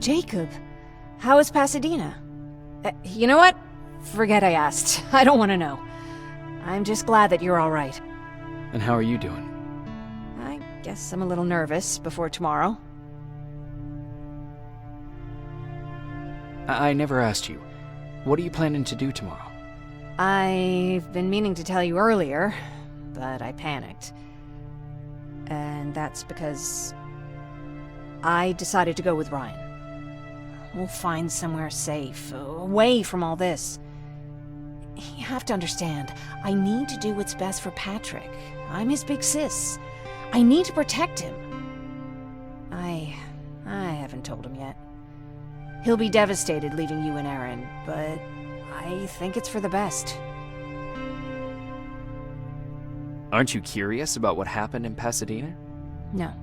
Jacob, how is Pasadena? You know what? Forget I asked. I don't want to know. I'm just glad that you're all right. And how are you doing? I guess I'm a little nervous before tomorrow. I never asked you. What are you planning to do tomorrow? I've been meaning to tell you earlier, but I panicked. And that's because I decided to go with Ryan. We'll find somewhere safe, away from all this. You have to understand, I need to do what's best for Patrick. I'm his big sis. I need to protect him. I haven't told him yet. He'll be devastated leaving you and Aaron, but I think it's for the best. Aren't you curious about what happened in Pasadena? No.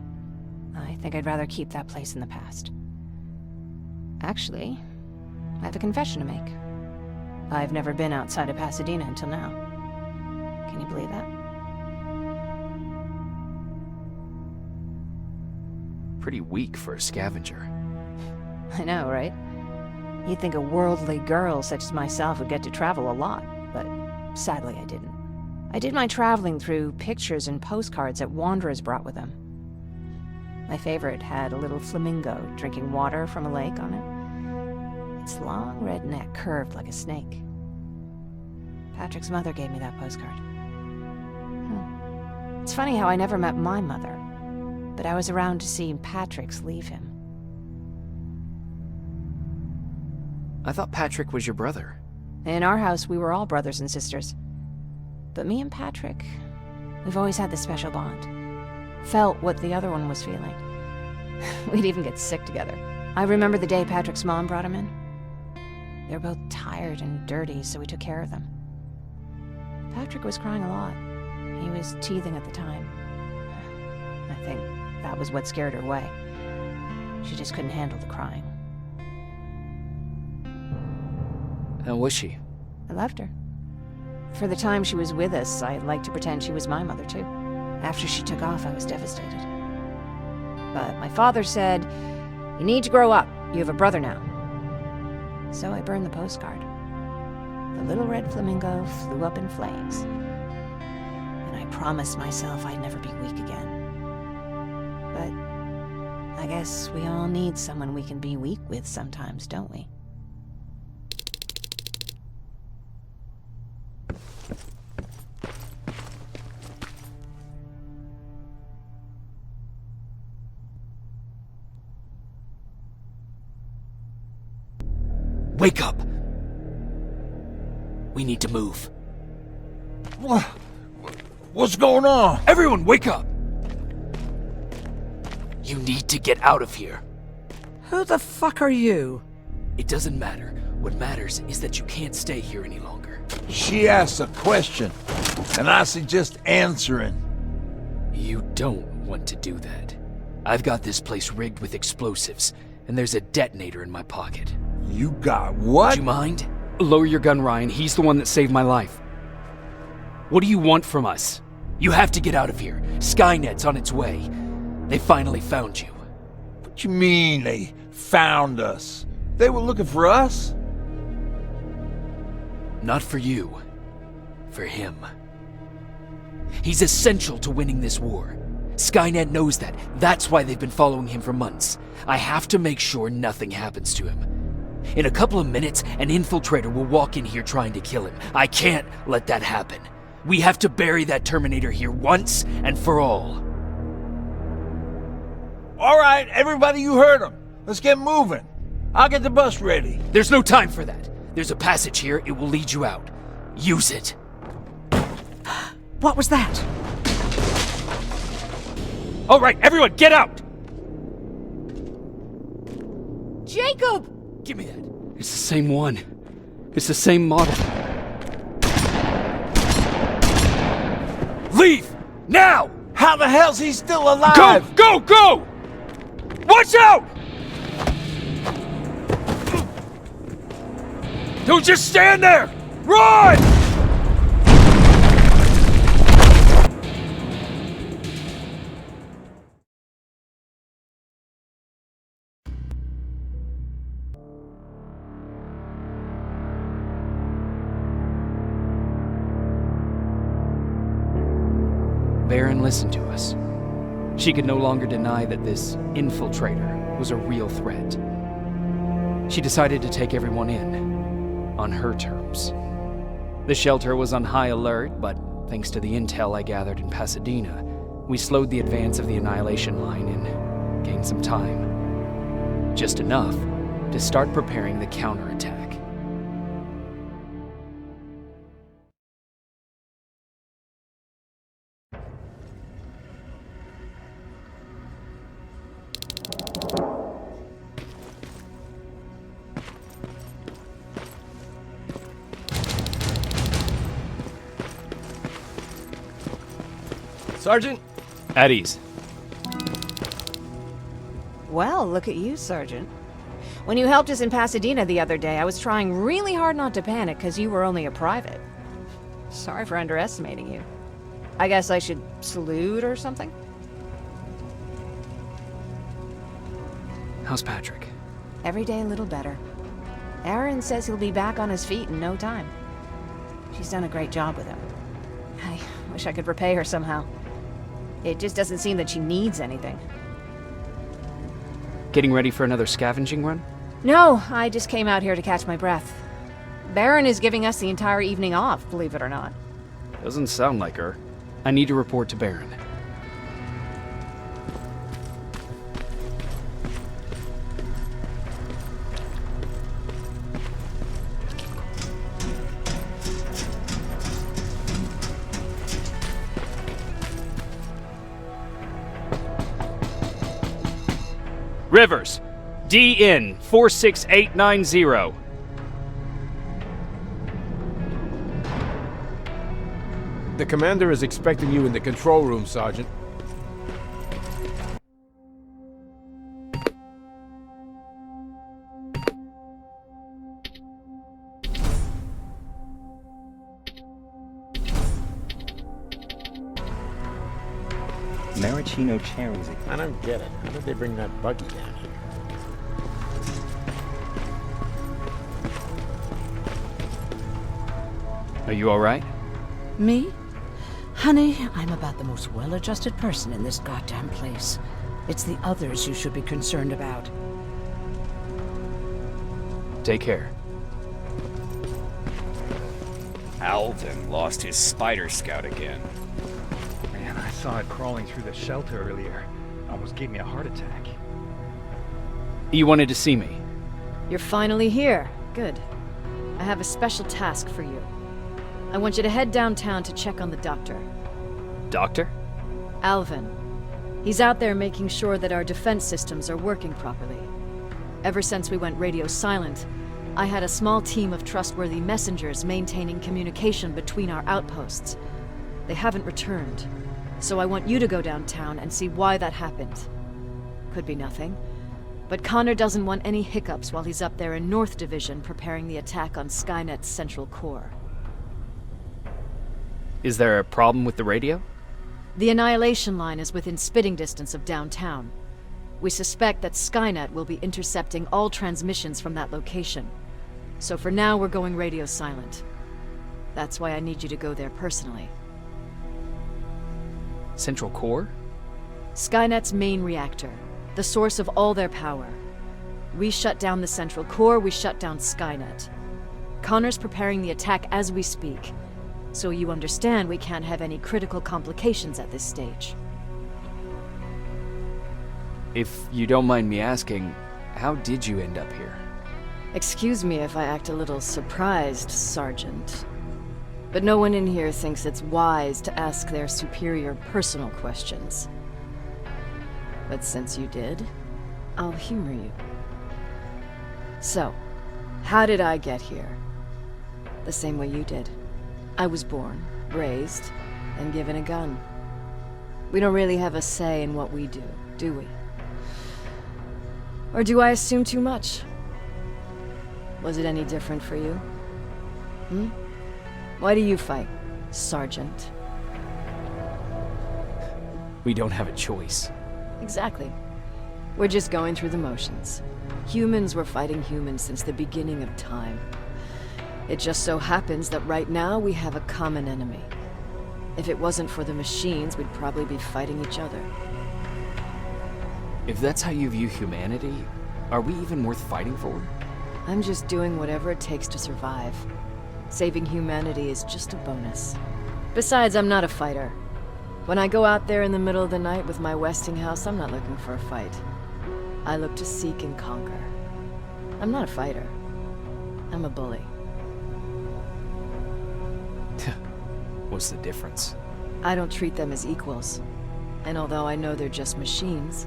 I think I'd rather keep that place in the past. Actually, I have a confession to make. I've never been outside of Pasadena until now. Can you believe that? Pretty weak for a scavenger. I know, right? You'd think a worldly girl such as myself would get to travel a lot, but sadly I didn't. I did my traveling through pictures and postcards that wanderers brought with them. My favorite had a little flamingo drinking water from a lake on it. Its long red neck curved like a snake. Patrick's mother gave me that postcard. It's funny how I never met my mother, but I was around to see Patrick's leave him. I thought Patrick was your brother. In our house, we were all brothers and sisters. But me and Patrick, we've always had this special bond. Felt what the other one was feeling. We'd even get sick together. I remember the day Patrick's mom brought him in. They were both tired and dirty, so we took care of them. Patrick was crying a lot. He was teething at the time. I think that was what scared her away. She just couldn't handle the crying. How was she? I loved her. For the time she was with us, I liked to pretend she was my mother too. After she took off, I was devastated. But my father said, "You need to grow up. You have a brother now." So I burned the postcard. The little red flamingo flew up in flames. And I promised myself I'd never be weak again. But I guess we all need someone we can be weak with sometimes, don't we? Wake up! We need to move. What's going on? Everyone, wake up! You need to get out of here. Who the fuck are you? It doesn't matter. What matters is that you can't stay here any longer. She asked a question, and I suggest answering. You don't want to do that. I've got this place rigged with explosives, and there's a detonator in my pocket. You got what? Would you mind? Lower your gun, Ryan. He's the one that saved my life. What do you want from us? You have to get out of here. Skynet's on its way. They finally found you. What you mean they found us? They were looking for us? Not for you. For him. He's essential to winning this war. Skynet knows that. That's why they've been following him for months. I have to make sure nothing happens to him. In a couple of minutes, an infiltrator will walk in here trying to kill him. I can't let that happen. We have to bury that Terminator here once and for all. All right, everybody, you heard him. Let's get moving. I'll get the bus ready. There's no time for that. There's a passage here. It will lead you out. Use it. What was that? All right, everyone, get out! Jacob! Give me that. It's the same one. It's the same model. Leave! Now! How the hell's he still alive? Go! Go! Go! Watch out! Don't just stand there! Run! Baron listened to us. She could no longer deny that this infiltrator was a real threat. She decided to take everyone in, on her terms. The shelter was on high alert, but thanks to the intel I gathered in Pasadena, we slowed the advance of the Annihilation Line and gained some time. Just enough to start preparing the counterattack. Sergeant? At ease. Well, look at you, Sergeant. When you helped us in Pasadena the other day, I was trying really hard not to panic because you were only a private. Sorry for underestimating you. I guess I should salute or something? How's Patrick? Every day a little better. Aaron says he'll be back on his feet in no time. She's done a great job with him. I wish I could repay her somehow. It just doesn't seem that she needs anything. Getting ready for another scavenging run? No, I just came out here to catch my breath. Baron is giving us the entire evening off, believe it or not. Doesn't sound like her. I need to report to Baron. Rivers, DN 46890. The commander is expecting you in the control room, Sergeant. Maraschino cherries. I don't get it. How did they bring that buggy down here? Are you alright? Me? Honey, I'm about the most well-adjusted person in this goddamn place. It's the others you should be concerned about. Take care. Alvin lost his spider scout again. Man, I saw it crawling through the shelter earlier. Almost gave me a heart attack. You wanted to see me? You're finally here. Good. I have a special task for you. I want you to head downtown to check on the doctor. Doctor? Alvin. He's out there making sure that our defense systems are working properly. Ever since we went radio silent, I had a small team of trustworthy messengers maintaining communication between our outposts. They haven't returned, so I want you to go downtown and see why that happened. Could be nothing, but Connor doesn't want any hiccups while he's up there in North Division preparing the attack on Skynet's central core. Is there a problem with the radio? The Annihilation Line is within spitting distance of downtown. We suspect that Skynet will be intercepting all transmissions from that location. So for now, we're going radio silent. That's why I need you to go there personally. Central core? Skynet's main reactor, the source of all their power. We shut down the central core, we shut down Skynet. Connor's preparing the attack as we speak. So you understand we can't have any critical complications at this stage. If you don't mind me asking, how did you end up here? Excuse me if I act a little surprised, Sergeant. But no one in here thinks it's wise to ask their superior personal questions. But since you did, I'll humor you. So, how did I get here? The same way you did. I was born, raised, and given a gun. We don't really have a say in what we do we? Or do I assume too much? Was it any different for you? Why do you fight, Sergeant? We don't have a choice. Exactly. We're just going through the motions. Humans were fighting humans since the beginning of time. It just so happens that right now we have a common enemy. If it wasn't for the machines, we'd probably be fighting each other. If that's how you view humanity, are we even worth fighting for? I'm just doing whatever it takes to survive. Saving humanity is just a bonus. Besides, I'm not a fighter. When I go out there in the middle of the night with my Westinghouse, I'm not looking for a fight. I look to seek and conquer. I'm not a fighter. I'm a bully. What's the difference? I don't treat them as equals. And although I know they're just machines,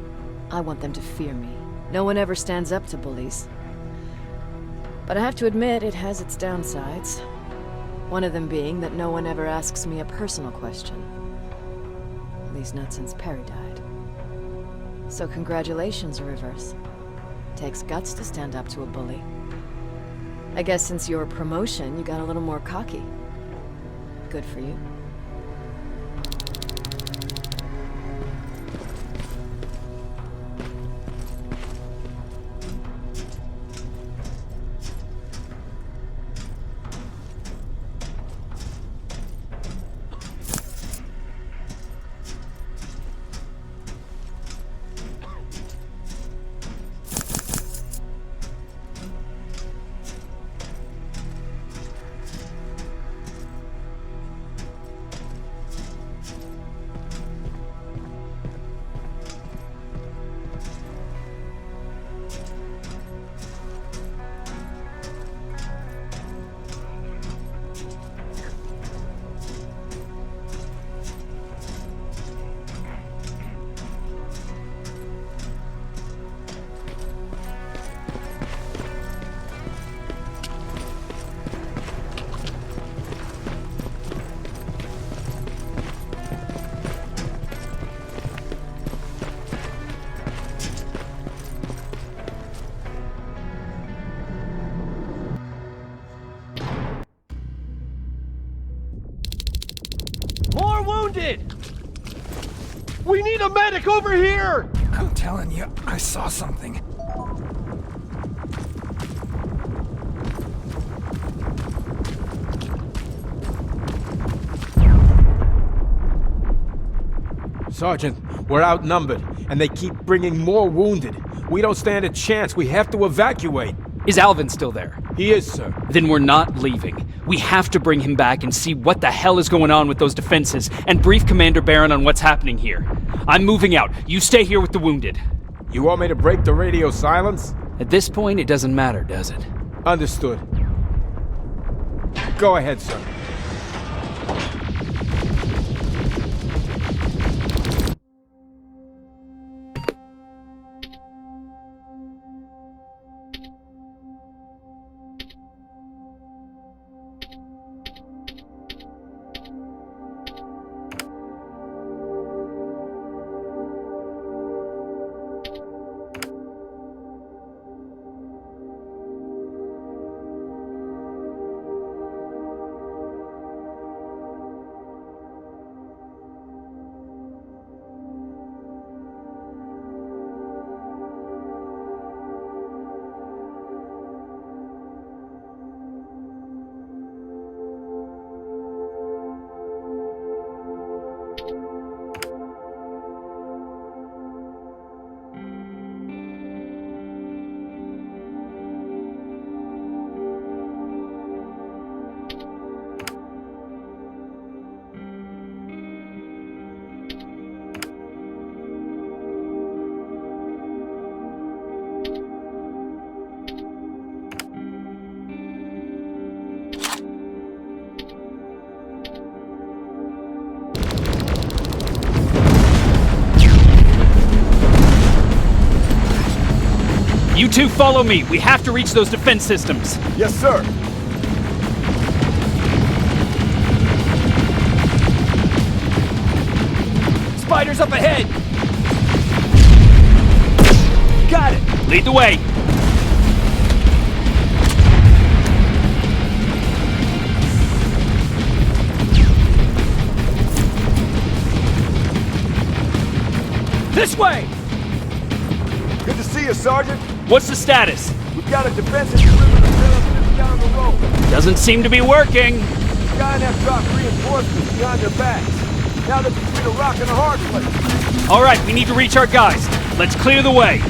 I want them to fear me. No one ever stands up to bullies. But I have to admit, it has its downsides. One of them being that no one ever asks me a personal question. At least not since Perry died. So congratulations, Rivers. Takes guts to stand up to a bully. I guess since your promotion, you got a little more cocky. Good for you. More wounded! We need a medic over here! I'm telling you, I saw something. Sergeant, we're outnumbered, and they keep bringing more wounded. We don't stand a chance. We have to evacuate. Is Alvin still there? He is, sir. Then we're not leaving. We have to bring him back and see what the hell is going on with those defenses and brief Commander Barron on what's happening here. I'm moving out. You stay here with the wounded. You want me to break the radio silence? At this point, it doesn't matter, does it? Understood. Go ahead, sir. You two follow me. We have to reach those defense systems. Yes, sir. Spiders up ahead! Got it! Lead the way! This way! Good to see you, Sergeant. What's the status? We've got a defensive perimeter set up just down the road. Doesn't seem to be working. Skynet dropped reinforcements behind their backs. Now they're between a rock and a hard place. All right, we need to reach our guys. Let's clear the way.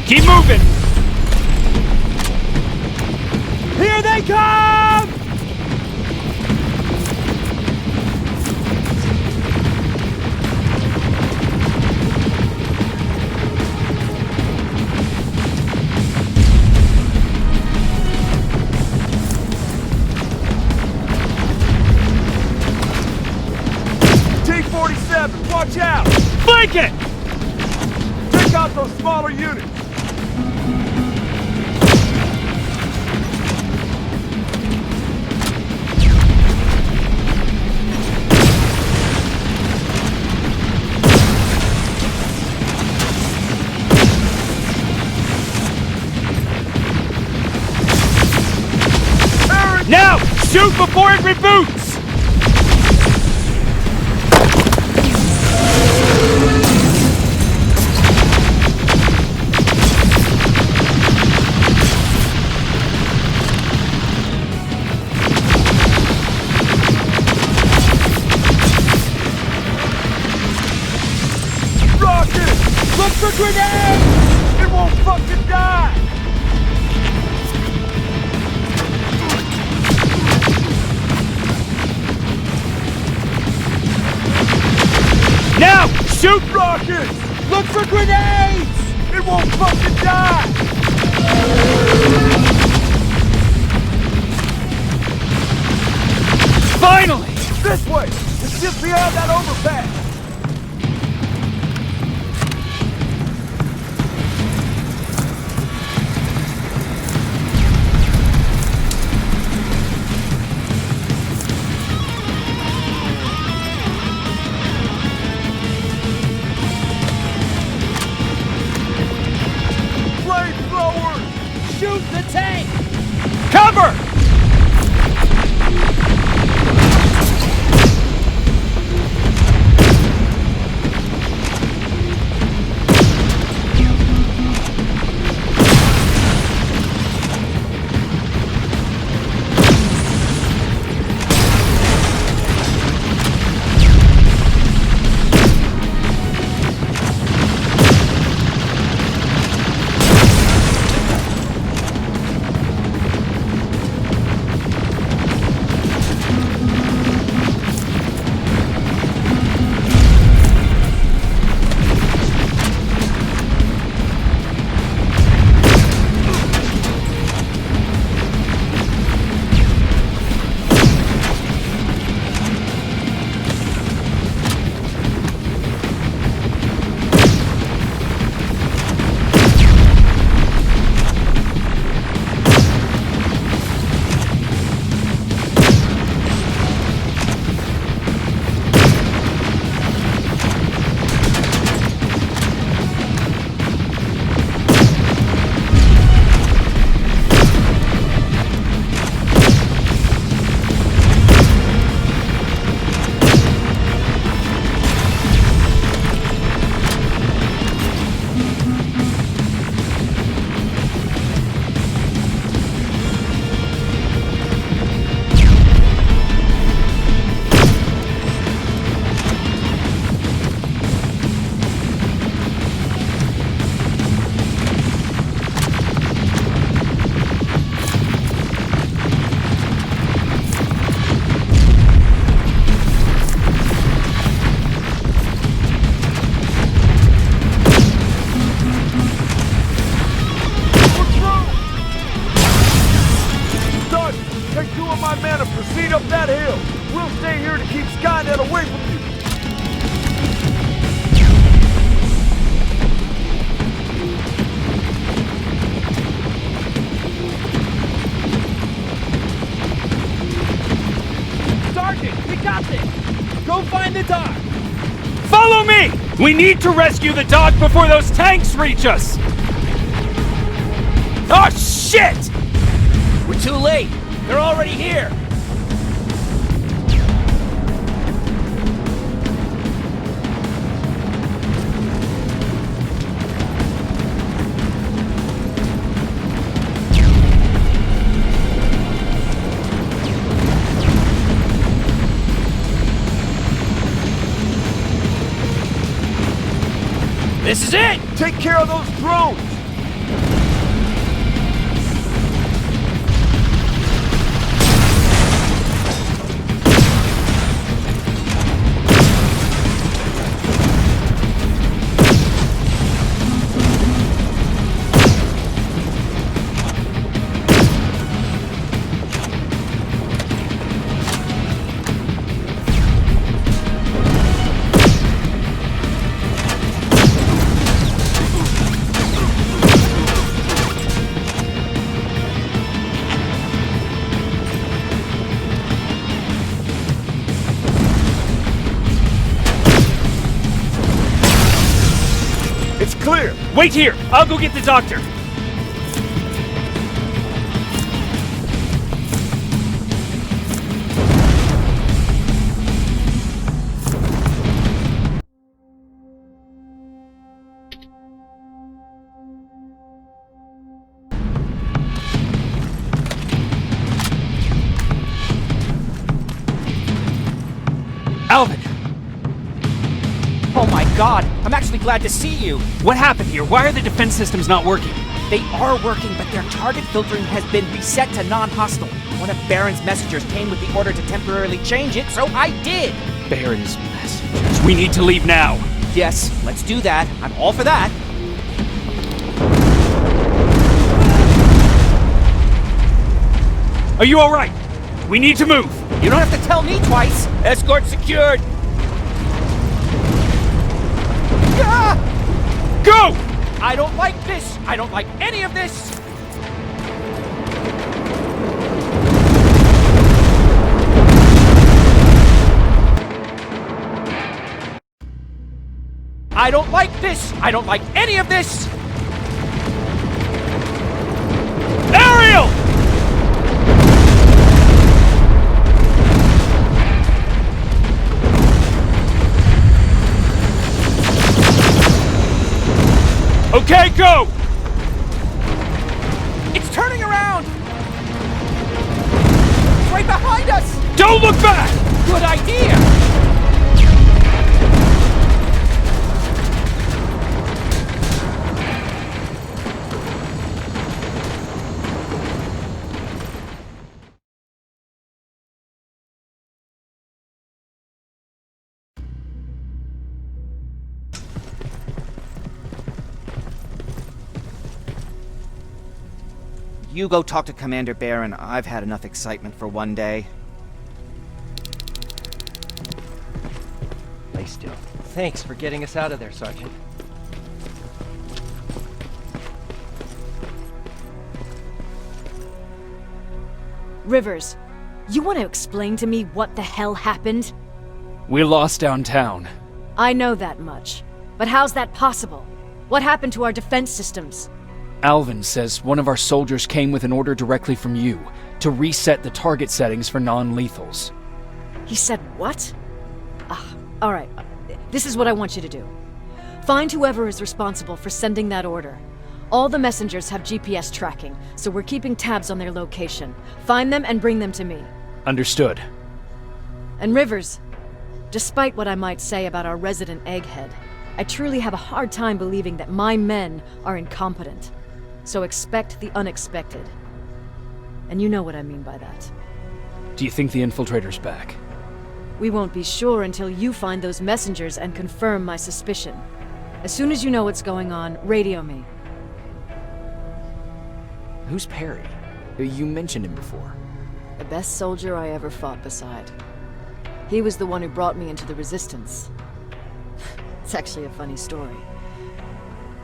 Keep moving! Here they come! T-47, watch out! Flank it! Take out those smaller units! Now! Shoot before it reboots! Rocket! Look for grenades! It won't fucking die! Now! Shoot! Rockets! Look for grenades! It won't fucking die! Finally! This way! It's just beyond that overpass! Flamethrowers! Shoot the tank! Cover! here to keep Skynet away from you. Sergeant, we got this! Go find the dog! Follow me! We need to rescue the dog before those tanks reach us! Oh, shit! We're too late! They're already here! This is it! Take care of those drones! Clear! Wait here! I'll go get the doctor! Alvin! Oh my god, I'm actually glad to see you. What happened here? Why are the defense systems not working? They are working, but their target filtering has been reset to non-hostile. One of Baron's messengers came with the order to temporarily change it, so I did. Baron's messengers. We need to leave now. Yes, let's do that. I'm all for that. Are you alright? We need to move. You don't have to tell me twice. Escort secured. Ah! Go! I don't like this. I don't like any of this. I don't like this. I don't like any of this. Ariel! Okay, go! It's turning around! It's right behind us! Don't look back! Good idea! You go talk to Commander Baron. I've had enough excitement for one day. Lay still. Thanks for getting us out of there, Sergeant. Rivers, you want to explain to me what the hell happened? We lost downtown. I know that much. But how's that possible? What happened to our defense systems? Alvin says one of our soldiers came with an order directly from you to reset the target settings for non-lethals. He said what? Alright. This is what I want you to do. Find whoever is responsible for sending that order. All the messengers have GPS tracking, so we're keeping tabs on their location. Find them and bring them to me. Understood. And Rivers, despite what I might say about our resident egghead, I truly have a hard time believing that my men are incompetent. So expect the unexpected. And you know what I mean by that. Do you think the infiltrator's back? We won't be sure until you find those messengers and confirm my suspicion. As soon as you know what's going on, radio me. Who's Perry? You mentioned him before. The best soldier I ever fought beside. He was the one who brought me into the Resistance. It's actually a funny story.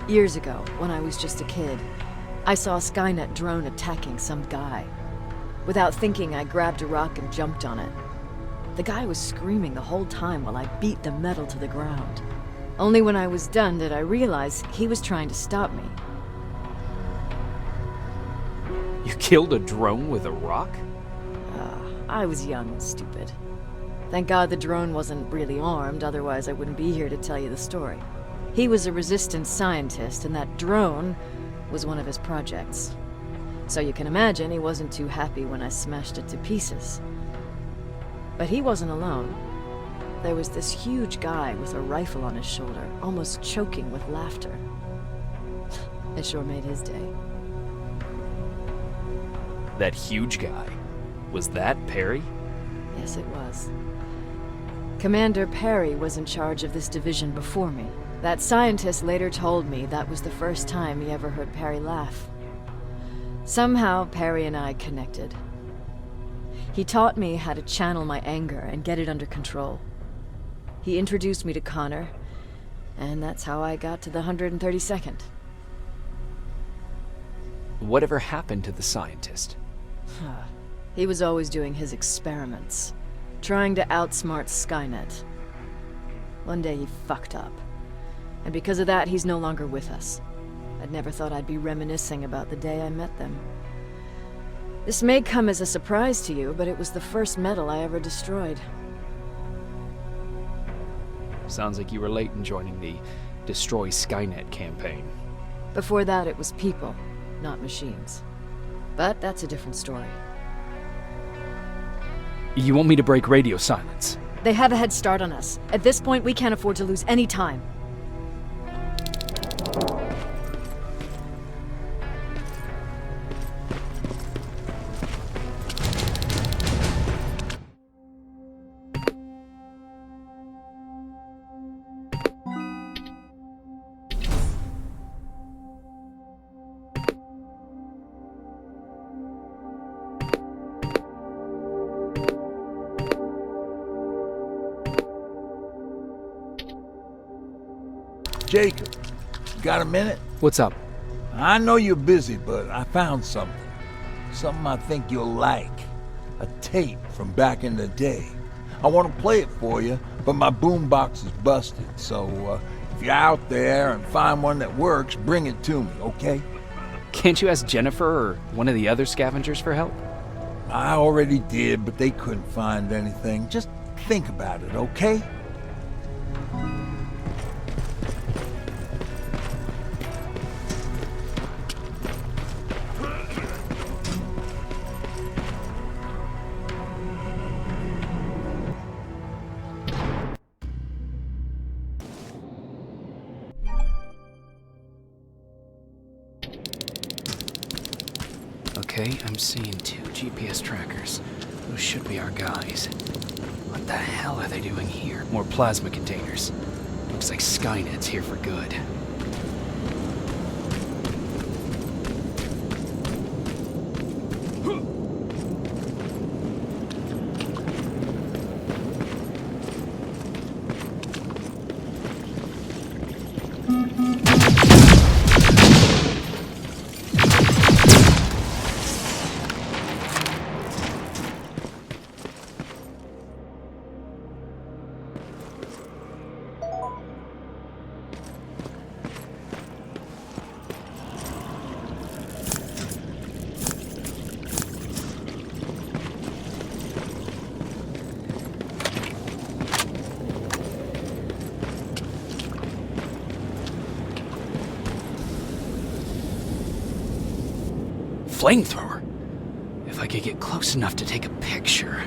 Years ago, when I was just a kid, I saw a Skynet drone attacking some guy. Without thinking, I grabbed a rock and jumped on it. The guy was screaming the whole time while I beat the metal to the ground. Only when I was done did I realize he was trying to stop me. You killed a drone with a rock? I was young and stupid. Thank God the drone wasn't really armed, otherwise I wouldn't be here to tell you the story. He was a Resistance scientist, and that drone was one of his projects. So you can imagine he wasn't too happy when I smashed it to pieces. But he wasn't alone. There was this huge guy with a rifle on his shoulder, almost choking with laughter. It sure made his day. That huge guy. Was that Perry? Yes, it was. Commander Perry was in charge of this division before me. That scientist later told me that was the first time he ever heard Perry laugh. Somehow, Perry and I connected. He taught me how to channel my anger and get it under control. He introduced me to Connor, and that's how I got to the 132nd. Whatever happened to the scientist? He was always doing his experiments, trying to outsmart Skynet. One day he fucked up, and because of that, he's no longer with us. I'd never thought I'd be reminiscing about the day I met them. This may come as a surprise to you, but it was the first metal I ever destroyed. Sounds like you were late in joining the Destroy Skynet campaign. Before that, it was people, not machines. But that's a different story. You want me to break radio silence? They have a head start on us. At this point, we can't afford to lose any time. Jacob, you got a minute? What's up? I know you're busy, but I found something. Something I think you'll like. A tape from back in the day. I want to play it for you, but my boombox is busted, so if you're out there and find one that works, bring it to me, okay? Can't you ask Jennifer or one of the other scavengers for help? I already did, but they couldn't find anything. Just think about it, okay? Okay, I'm seeing 2 GPS trackers. Those should be our guys. What the hell are they doing here? More plasma containers. Looks like Skynet's here for good. Flamethrower? If I could get close enough to take a picture.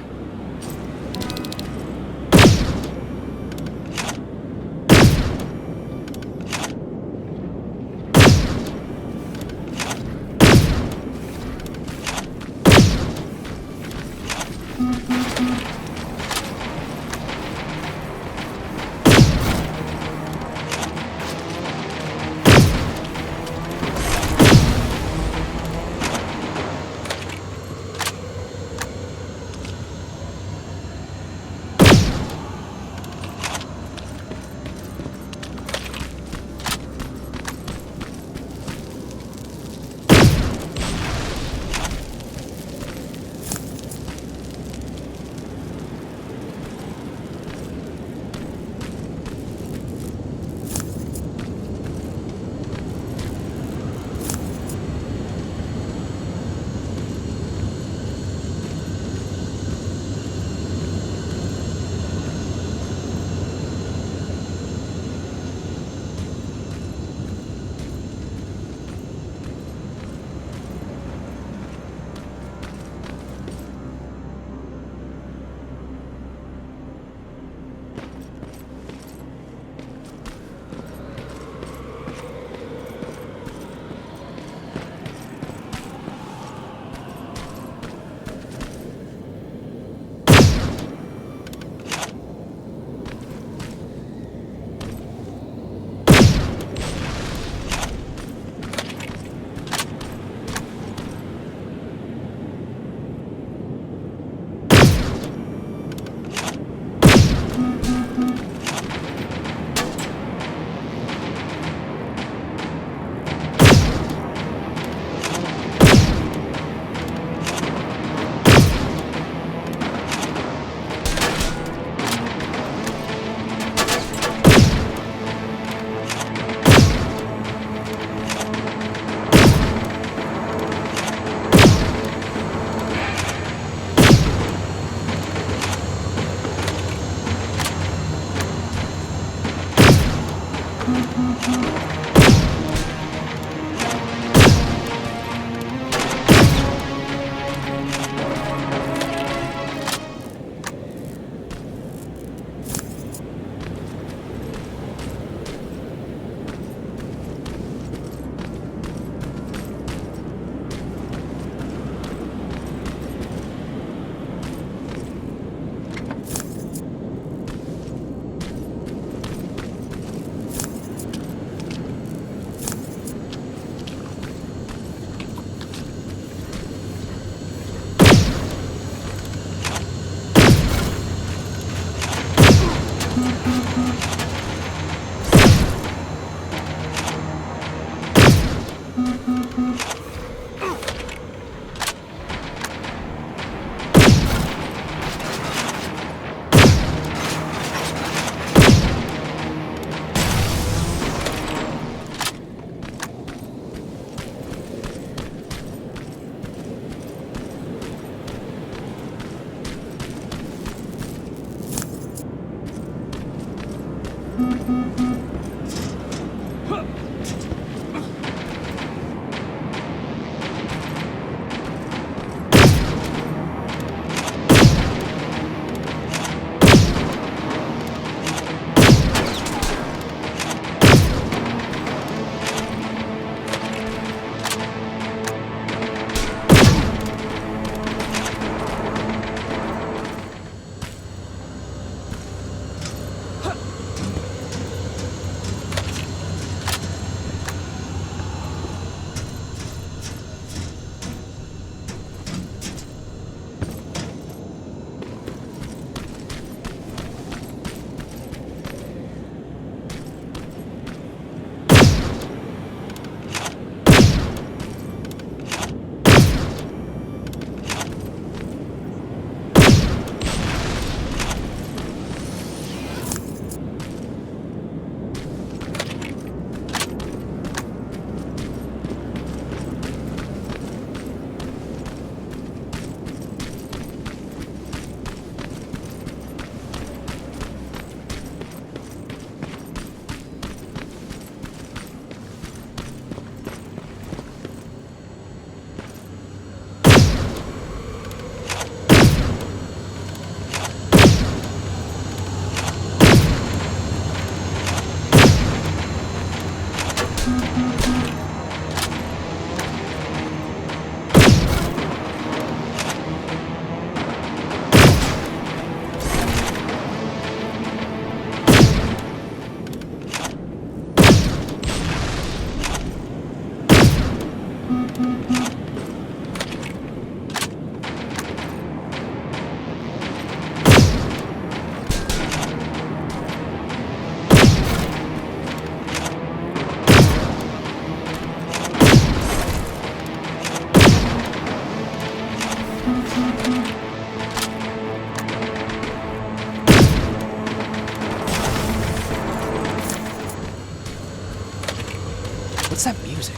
What's that music?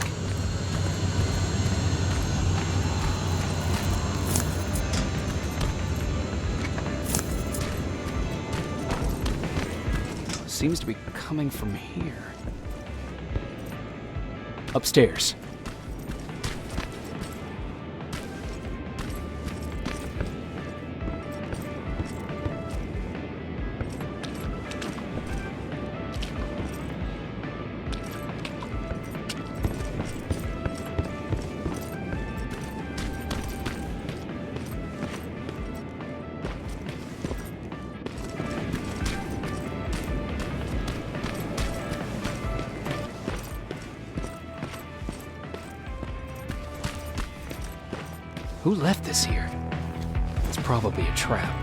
Seems to be coming from here. Upstairs. Who left this here? It's probably a trap.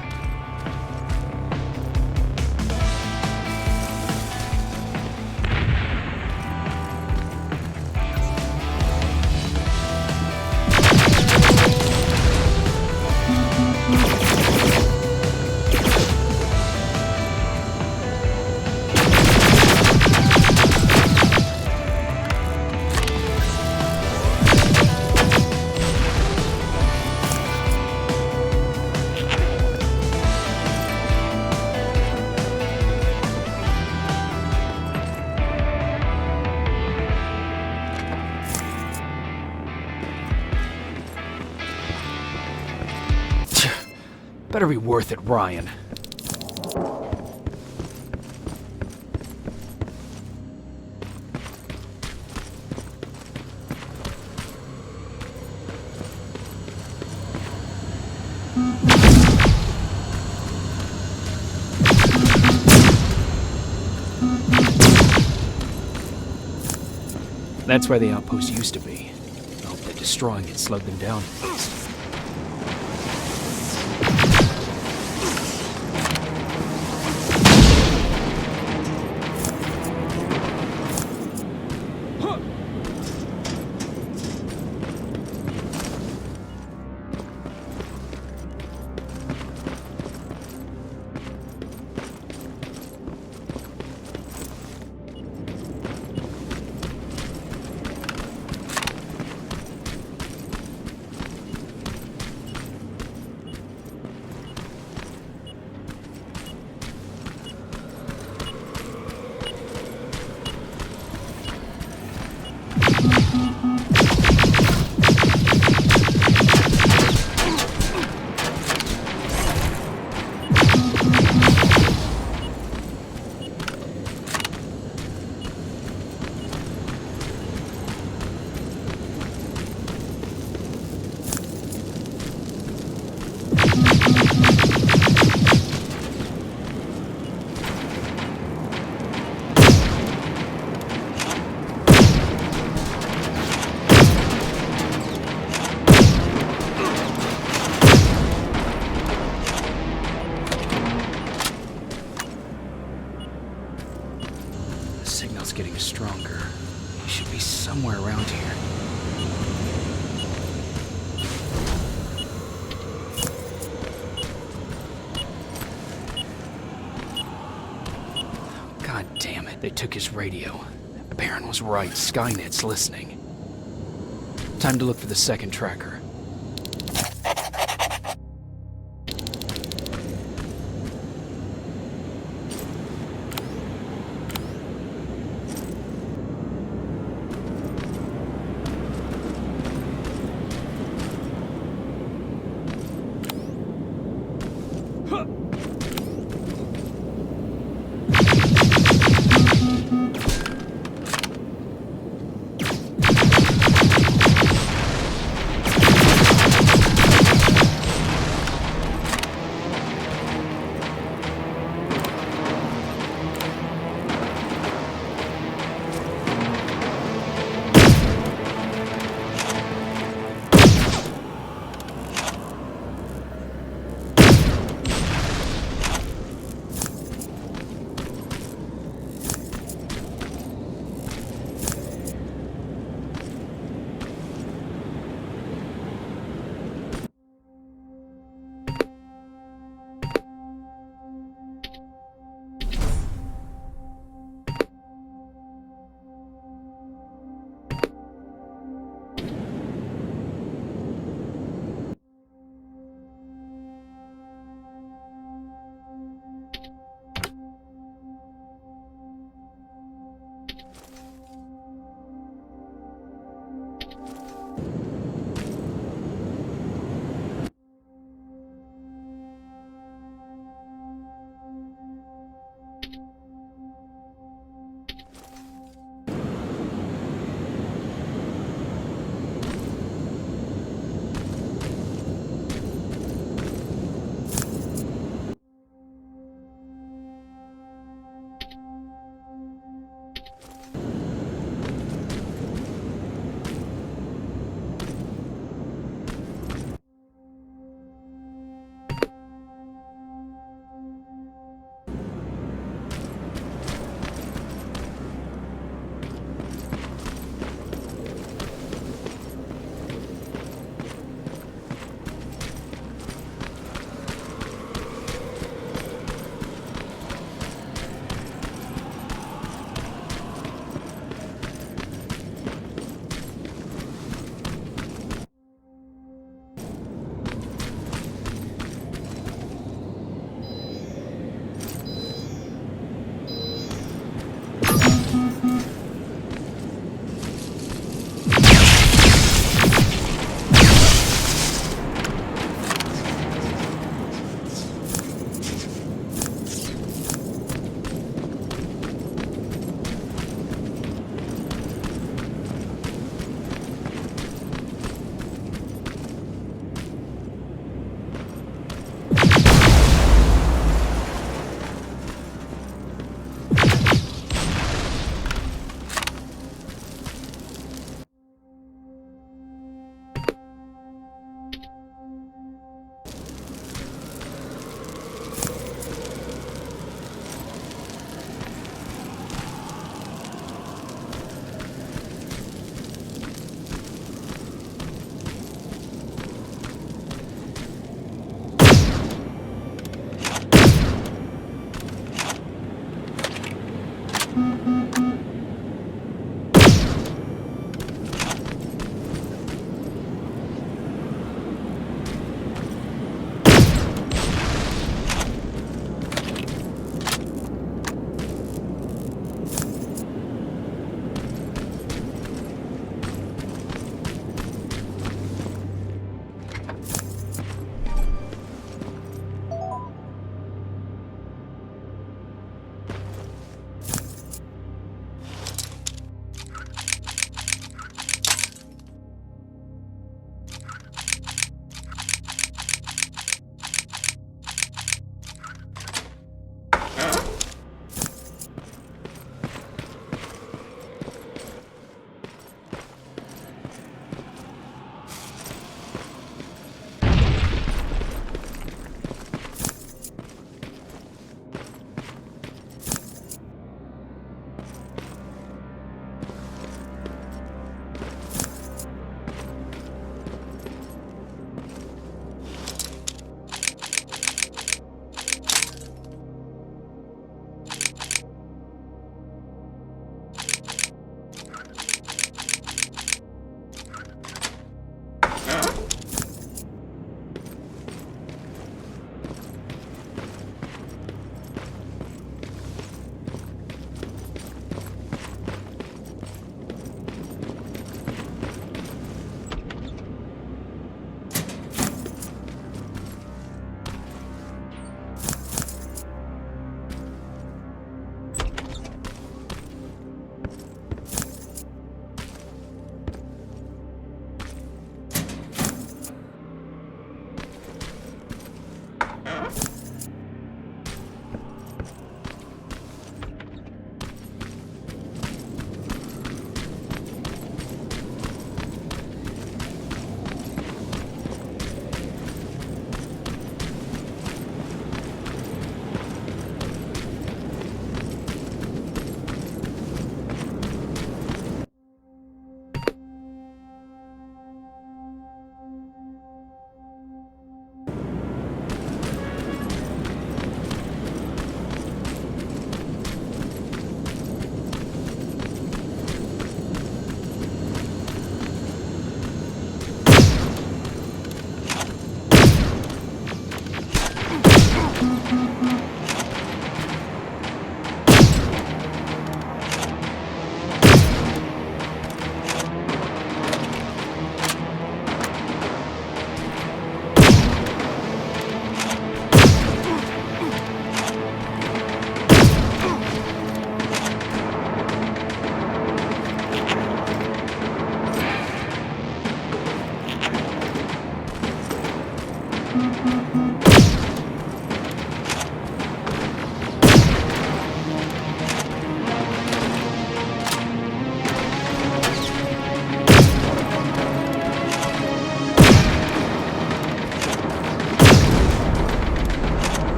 Better be worth it, Ryan. That's where the outpost used to be. I hope that destroying it slowed them down at least. Signal's getting stronger. He should be somewhere around here. God damn it. They took his radio. Baron was right. Skynet's listening. Time to look for the second tracker.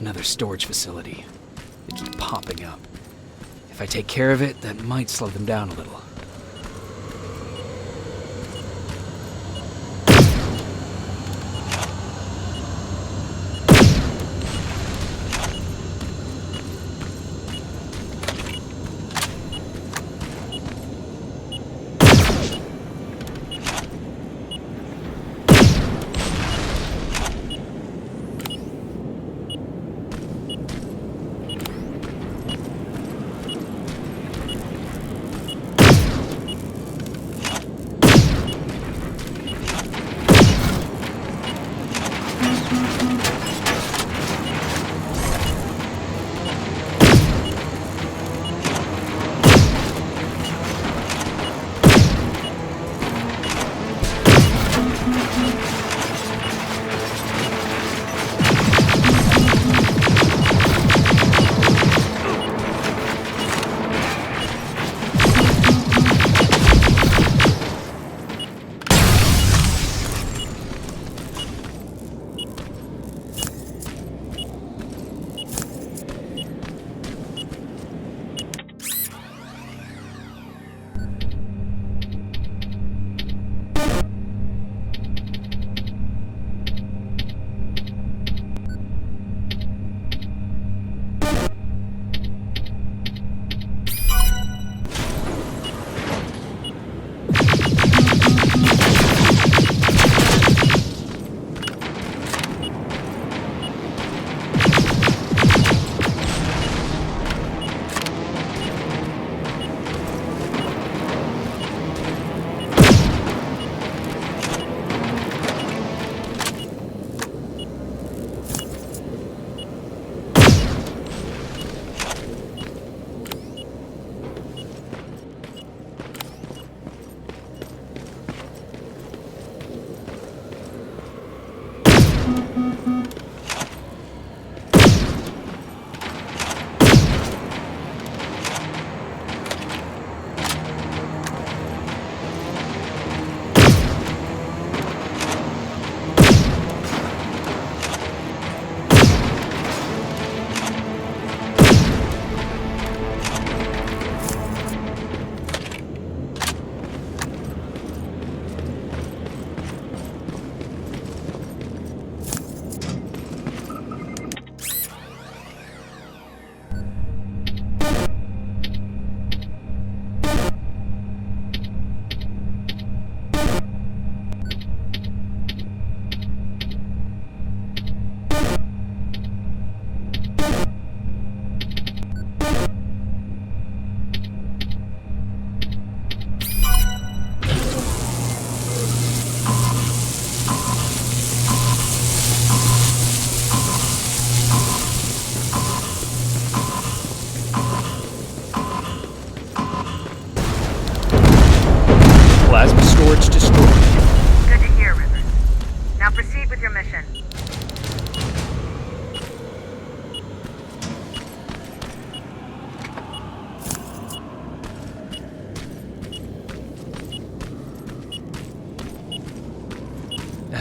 Another storage facility. They keep popping up. If I take care of it, that might slow them down a little.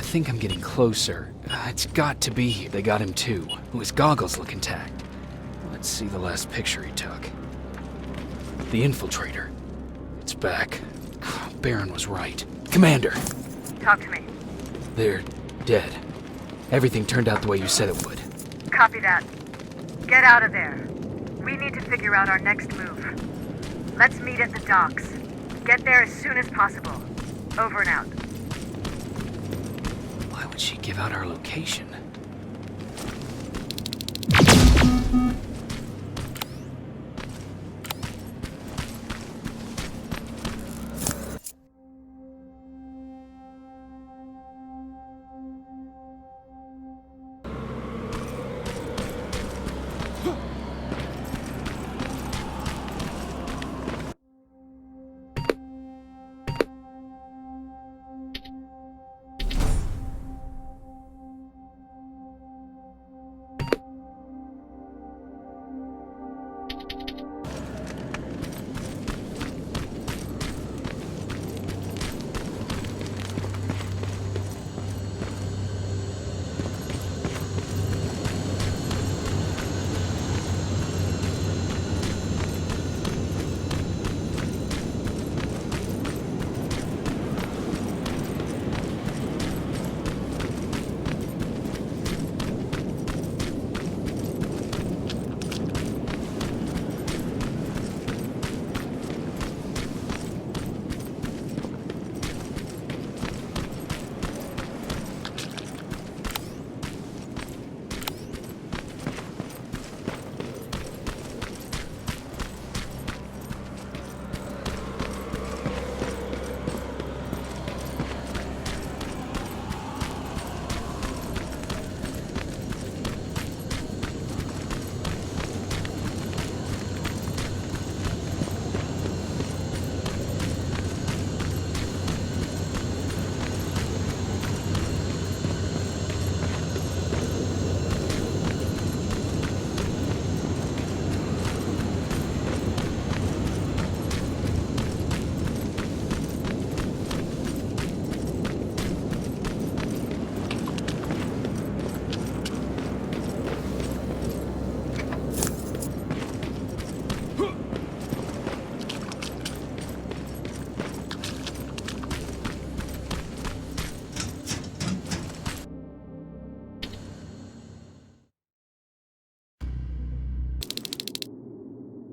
think I'm getting closer. It's got to be here. They got him too. His goggles look intact. Let's see the last picture he took. The infiltrator. It's back. Baron was right. Commander! Talk to me. They're dead. Everything turned out the way you said it would. Copy that. Get out of there. We need to figure out our next move. Let's meet at the docks. Get there as soon as possible. Over and out. Why would she give out our location?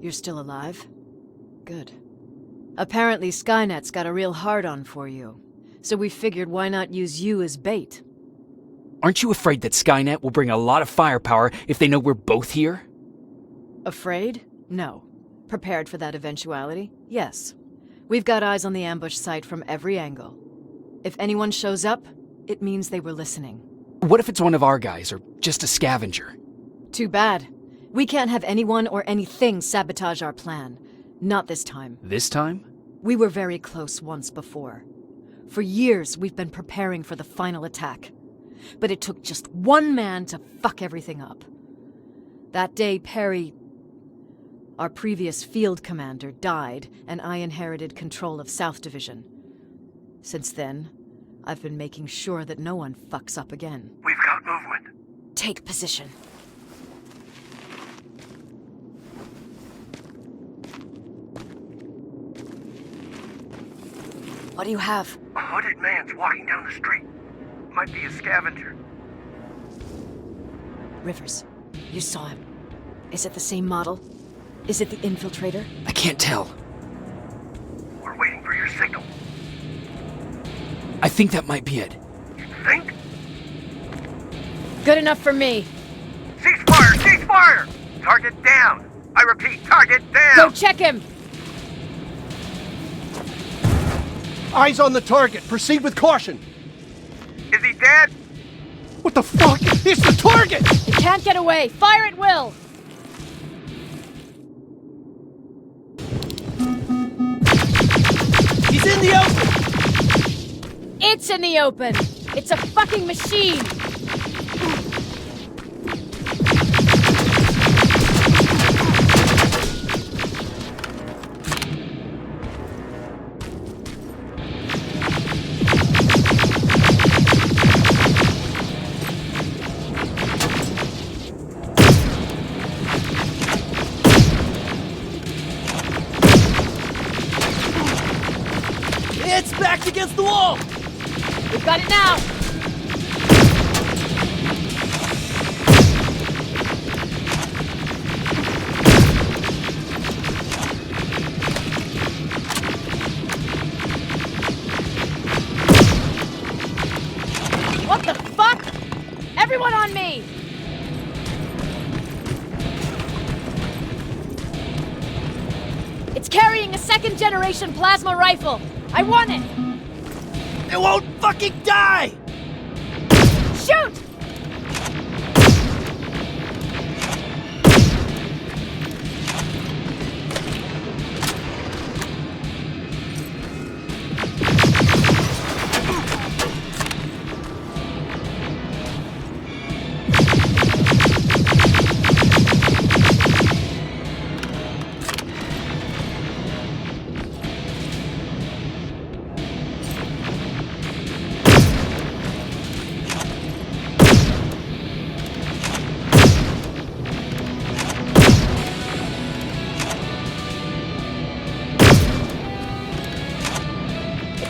You're still alive? Good. Apparently Skynet's got a real hard-on for you, so we figured why not use you as bait. Aren't you afraid that Skynet will bring a lot of firepower if they know we're both here? Afraid? No. Prepared for that eventuality? Yes. We've got eyes on the ambush site from every angle. If anyone shows up, it means they were listening. What if it's one of our guys, or just a scavenger? Too bad. We can't have anyone or anything sabotage our plan. Not this time. This time? We were very close once before. For years, we've been preparing for the final attack. But it took just one man to fuck everything up. That day, Perry, our previous field commander, died, and I inherited control of South Division. Since then, I've been making sure that no one fucks up again. We've got movement. Take position. What do you have? A hooded man's walking down the street. Might be a scavenger. Rivers, you saw him. Is it the same model? Is it the infiltrator? I can't tell. We're waiting for your signal. I think that might be it. You think? Good enough for me. Cease fire! Cease fire! Target down! I repeat, target down! Go check him! Eyes on the target. Proceed with caution. Is he dead? What the fuck? It's the target! It can't get away. Fire at will! He's in the open! It's in the open! It's a fucking machine! back's against the wall! We've got it now! What the fuck? Everyone on me! It's carrying a second-generation plasma rifle! I want it! It won't fucking die! Shoot!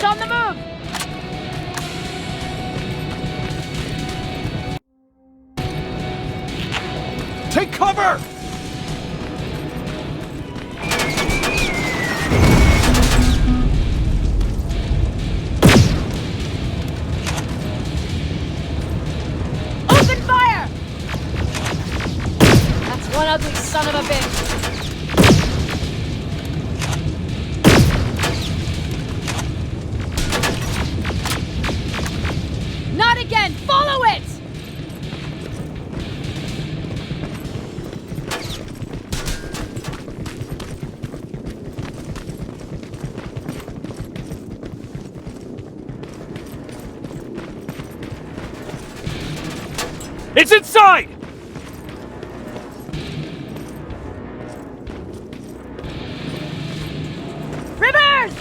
On the move! Take cover! Open fire! That's one ugly son of a bitch. Not again! Follow it! It's inside! Rivers!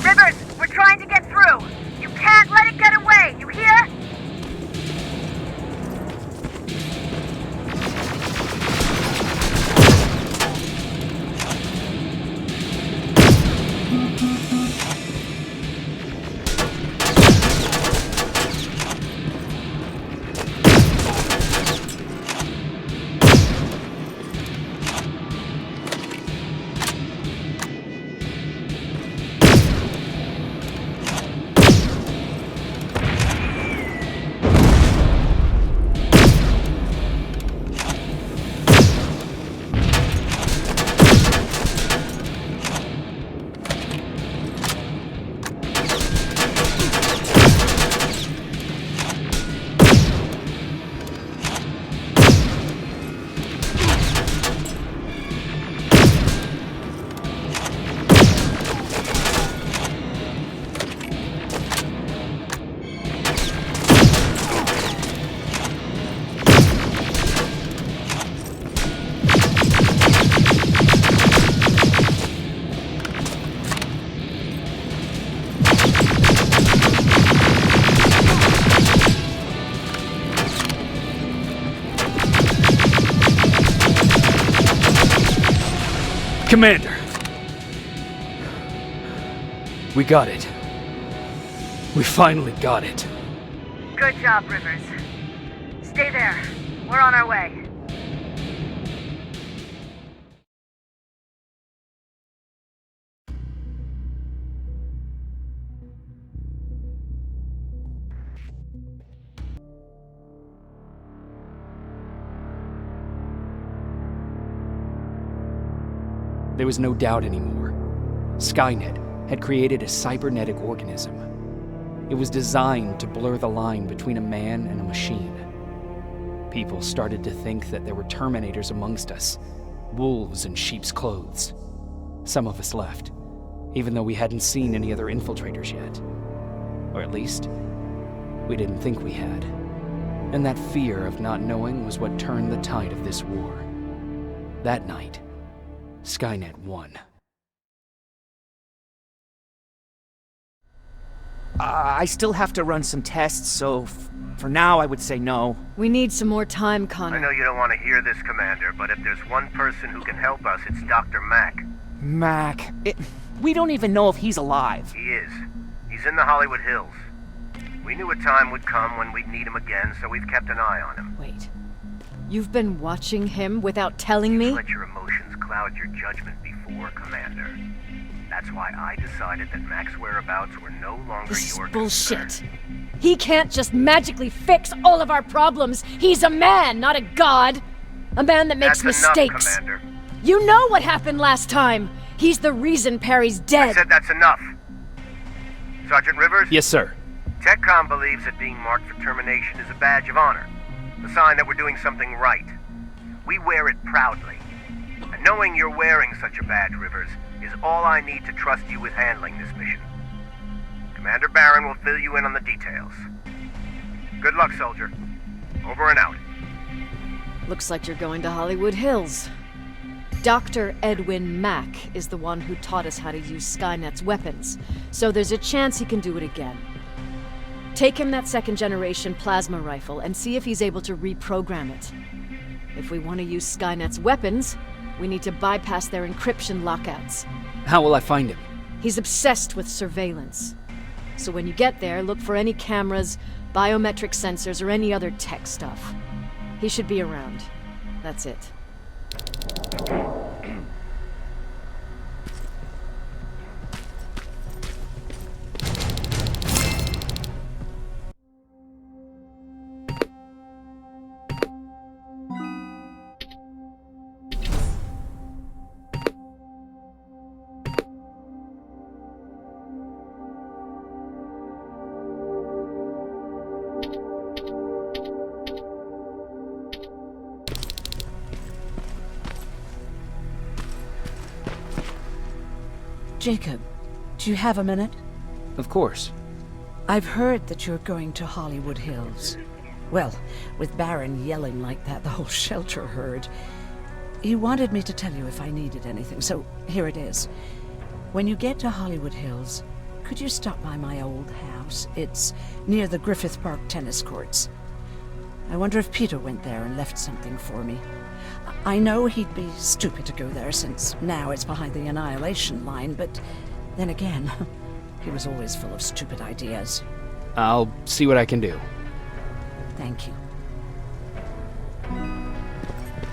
Rivers, we're trying to get through. You can't let it get away, you hear? Commander! We got it. We finally got it. Good job, Rivers. Stay there. We're on our way. There was no doubt anymore. Skynet had created a cybernetic organism. It was designed to blur the line between a man and a machine. People started to think that there were Terminators amongst us, wolves in sheep's clothes. Some of us left, even though we hadn't seen any other infiltrators yet. Or at least, we didn't think we had. And that fear of not knowing was what turned the tide of this war. That night, Skynet won. I still have to run some tests, so for now I would say no. We need some more time, Connor. I know you don't want to hear this, Commander, but if there's one person who can help us, it's Dr. Mack. Mac, We don't even know if he's alive. He is. He's in the Hollywood Hills. We knew a time would come when we'd need him again, so we've kept an eye on him. Wait. You've been watching him without telling me? Let your emotions cloud your judgment before, Commander. That's why I decided that Mac's whereabouts were no longer This your is bullshit. concern. He can't just magically fix all of our problems. He's a man, not a god. A man that makes That's mistakes. enough, Commander. You know what happened last time. He's the reason Perry's dead. I said that's enough. Sergeant Rivers? Yes, sir. TechCom believes that being marked for termination is a badge of honor. A sign that we're doing something right. We wear it proudly. And knowing you're wearing such a badge, Rivers, is all I need to trust you with handling this mission. Commander Barron will fill you in on the details. Good luck, soldier. Over and out. Looks like you're going to Hollywood Hills. Dr. Edwin Mack is the one who taught us how to use Skynet's weapons, so there's a chance he can do it again. Take him that second-generation plasma rifle and see if he's able to reprogram it. If we want to use Skynet's weapons, we need to bypass their encryption lockouts. How will I find him? He's obsessed with surveillance. So when you get there, look for any cameras, biometric sensors, or any other tech stuff. He should be around. That's it. Jacob, do you have a minute? Of course. I've heard that you're going to Hollywood Hills. Well, with Barron yelling like that, the whole shelter heard. He wanted me to tell you if I needed anything, so here it is. When you get to Hollywood Hills, could you stop by my old house? It's near the Griffith Park tennis courts. I wonder if Peter went there and left something for me. I know he'd be stupid to go there, since now it's behind the Annihilation line, but then again, he was always full of stupid ideas. I'll see what I can do. Thank you.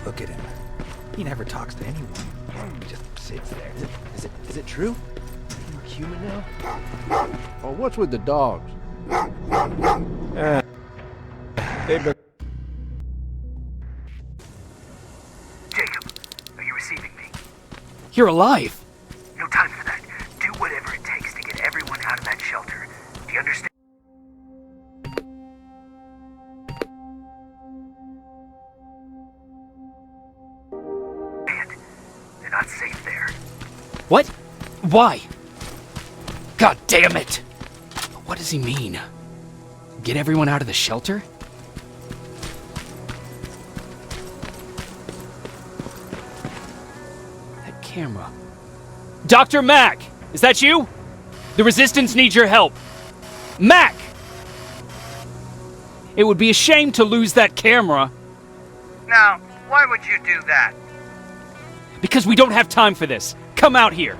Look at him. He never talks to anyone. He just sits there. Is it true? You're human now? Oh, what's with the dogs? They've been... Jacob, are you receiving me? You're alive! No time for that. Do whatever it takes to get everyone out of that shelter. Do you understand? They're not safe there. What? Why? God damn it! What does he mean? Get everyone out of the shelter? That camera. Dr. Mack! Is that you? The Resistance needs your help. Mack! It would be a shame to lose that camera. Now, why would you do that? Because we don't have time for this. Come out here.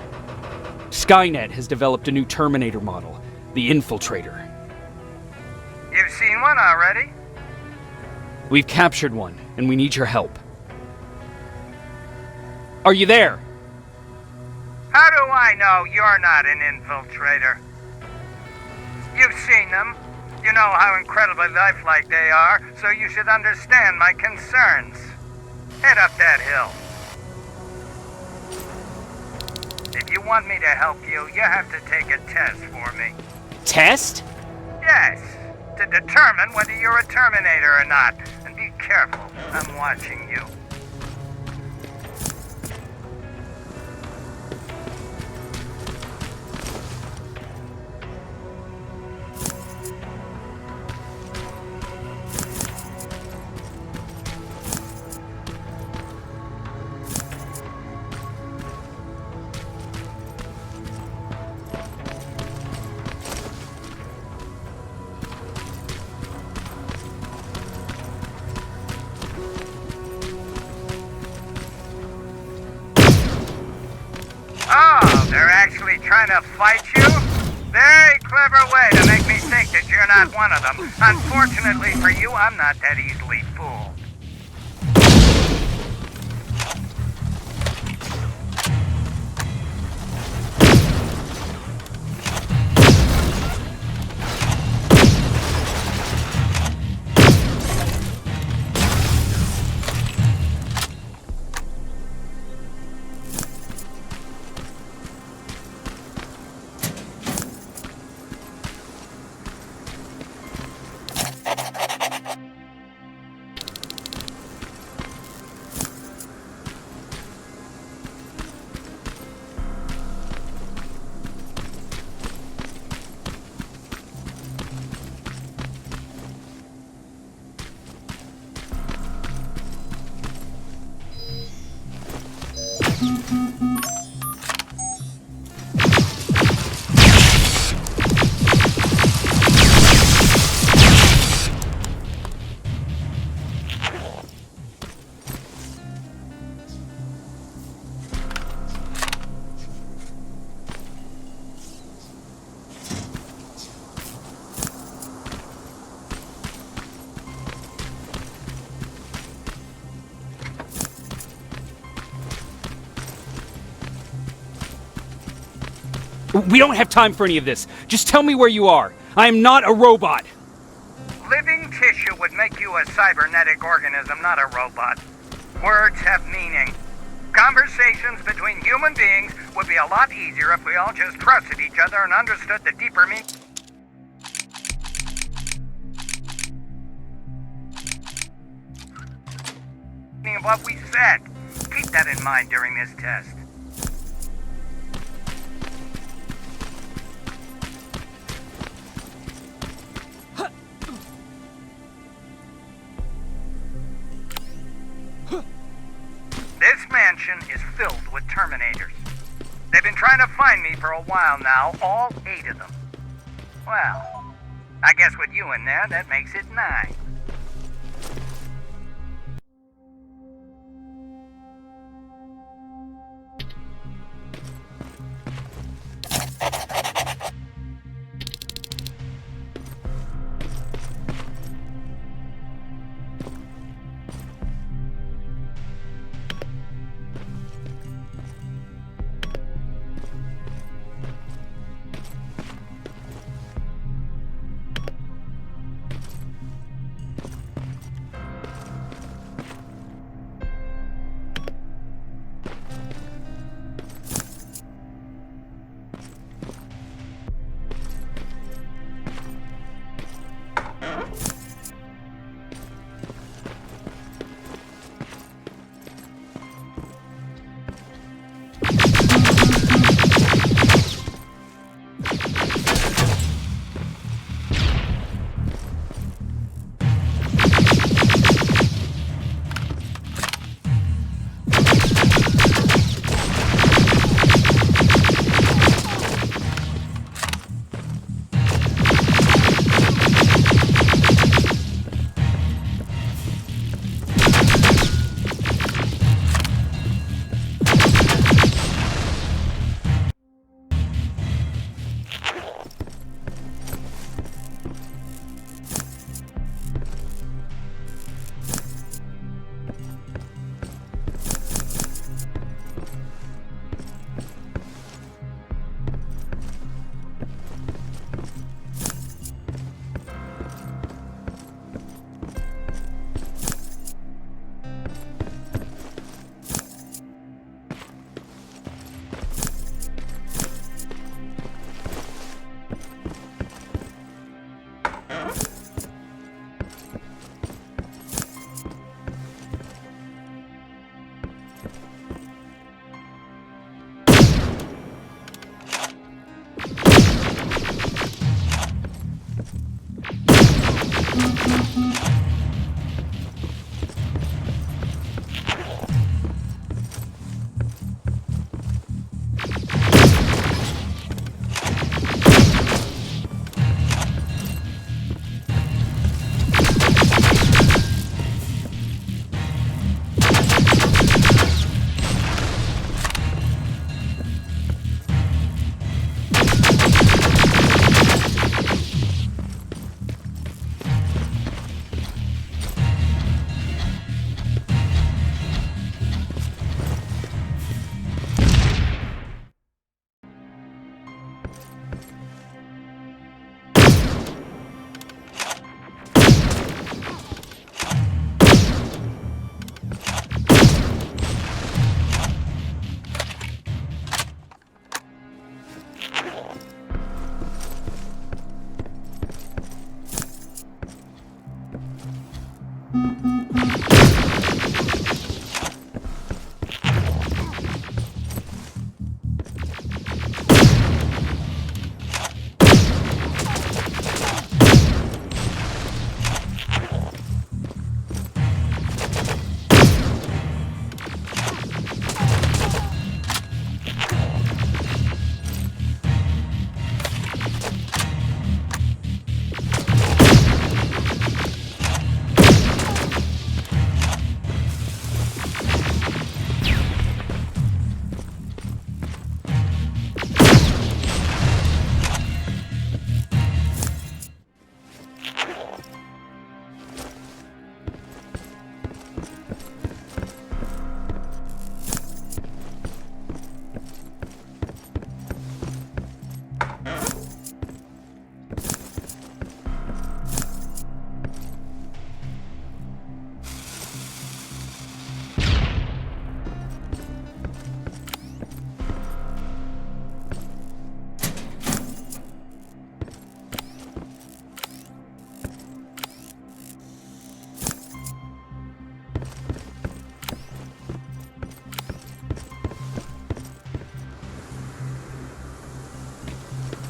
Skynet has developed a new Terminator model, the Infiltrator. You've seen one already? We've captured one, and we need your help. Are you there? How do I know you're not an infiltrator? You've seen them. You know how incredibly lifelike they are, so you should understand my concerns. Head up that hill. If you want me to help you, you have to take a test for me. Test? Yes, to determine whether you're a Terminator or not. And be careful, I'm watching you. They're actually trying to fight you? Very clever way to make me think that you're not one of them. Unfortunately for you, I'm not that easily fooled. We don't have time for any of this. Just tell me where you are. I am not a robot. Living tissue would make you a cybernetic organism, not a robot. Words have meaning. Conversations between human beings would be a lot easier if we all just trusted each other and understood the deeper meaning of what we said. Keep that in mind during this test. This mansion is filled with Terminators. They've been trying to find me for a while now, all 8 of them. Well, I guess with you in there, that makes it 9.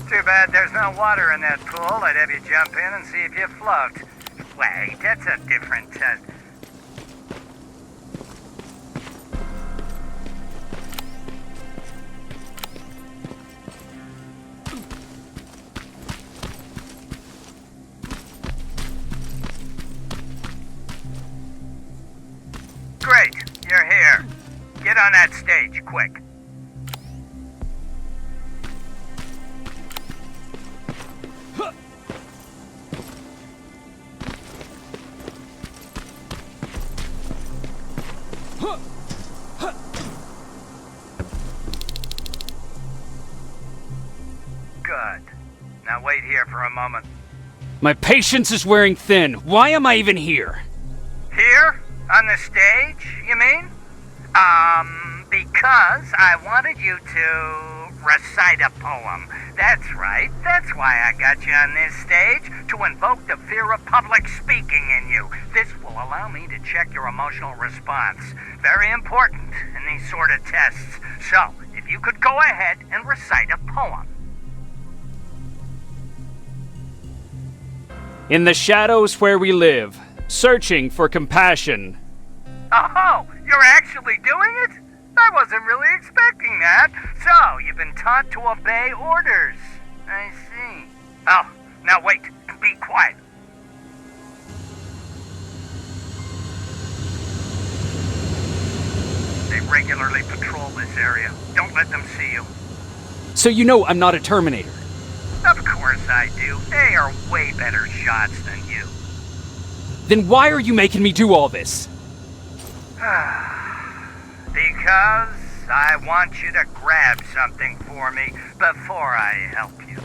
Too bad there's no water in that pool. I'd have you jump in and see if you float. Wait, that's a different test. Great, you're here. Get on that stage, quick. Good. Now wait here for a moment. My patience is wearing thin. Why am I even here? Here? On the stage, you mean? Because I wanted you to recite a poem. That's right. That's why I got you on this stage, to invoke the fear of public speaking in you. This will allow me to check your emotional response. Very important in these sort of tests. So, if you could go ahead and recite a poem. In the shadows where we live, searching for compassion. Oh, you're actually doing it? I wasn't really expecting that. So, you've been taught to obey orders. I see. Oh, now wait. Be quiet. They regularly patrol this area. Don't let them see you. So you know I'm not a Terminator. Of course I do. They are way better shots than you. Then why are you making me do all this? Because I want you to grab something for me before I help you.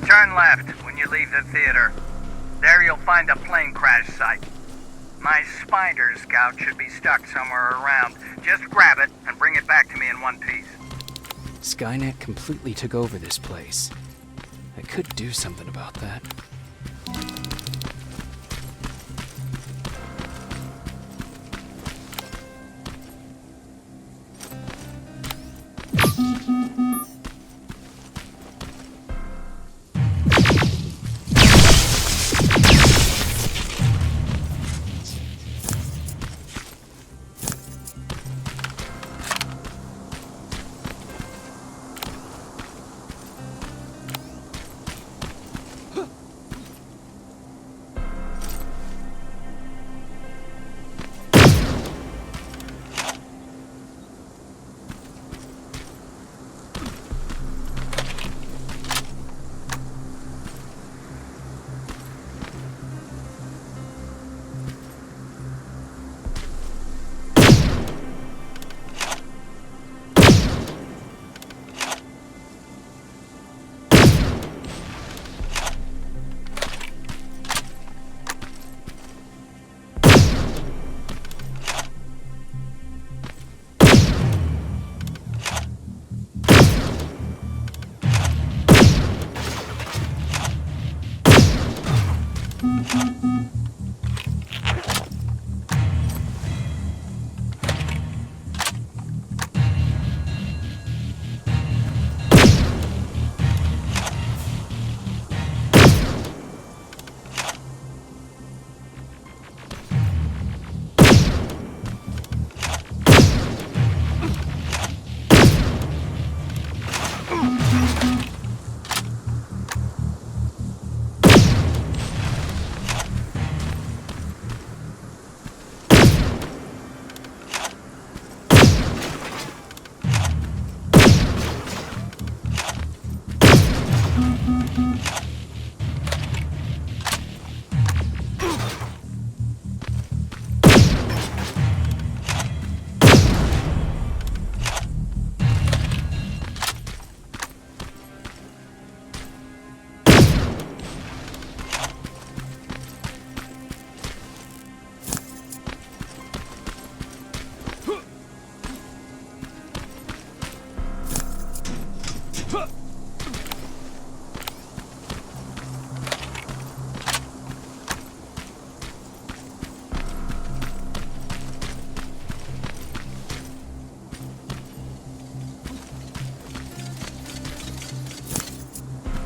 Turn left when you leave the theater. There you'll find a plane crash site. My spider scout should be stuck somewhere around. Just grab it and bring it back to me in one piece. Skynet completely took over this place. I could do something about that.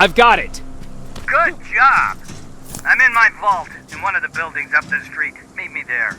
I've got it! Good job! I'm in my vault in one of the buildings up the street. Meet me there.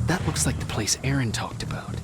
That looks like the place Aaron talked about.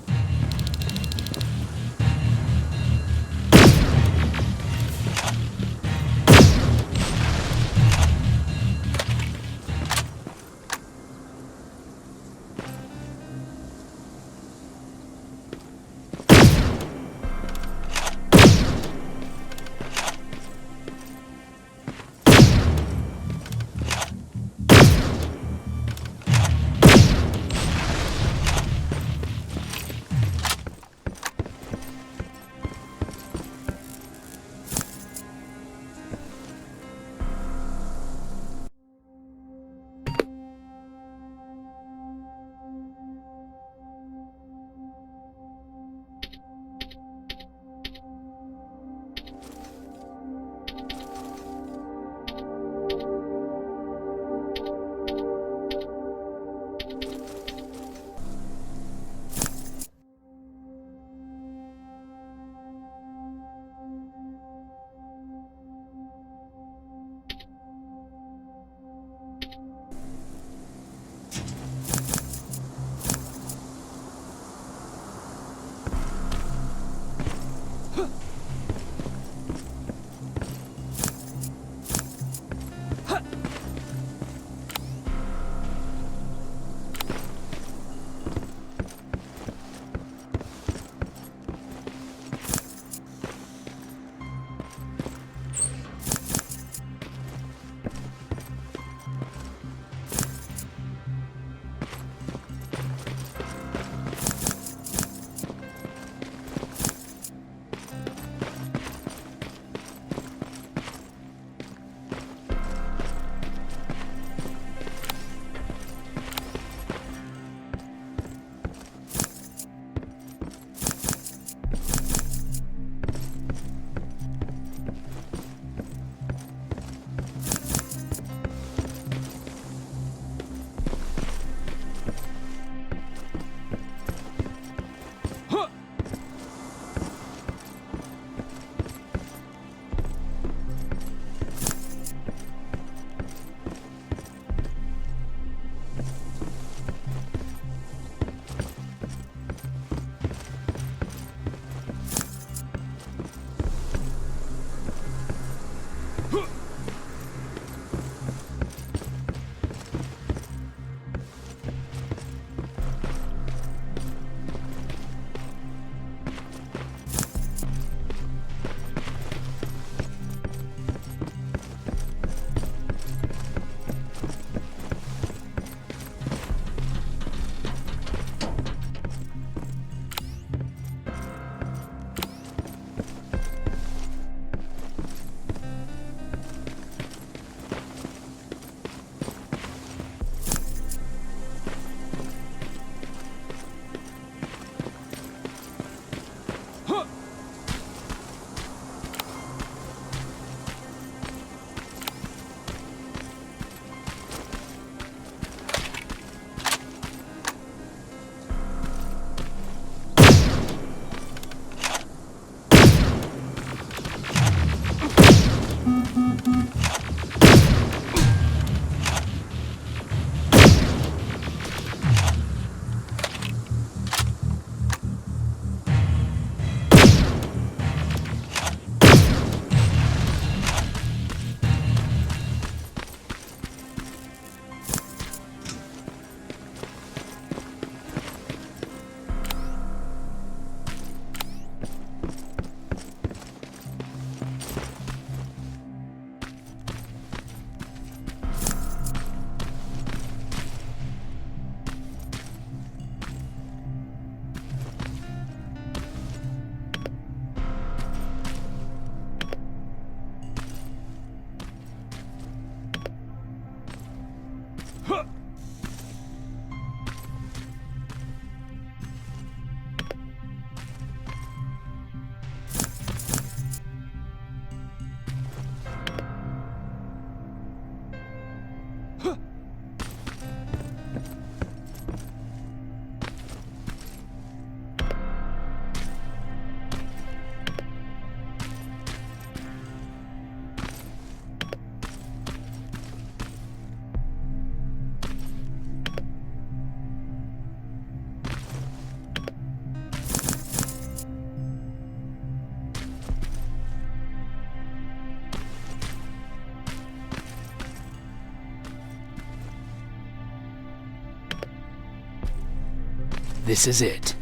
This is it.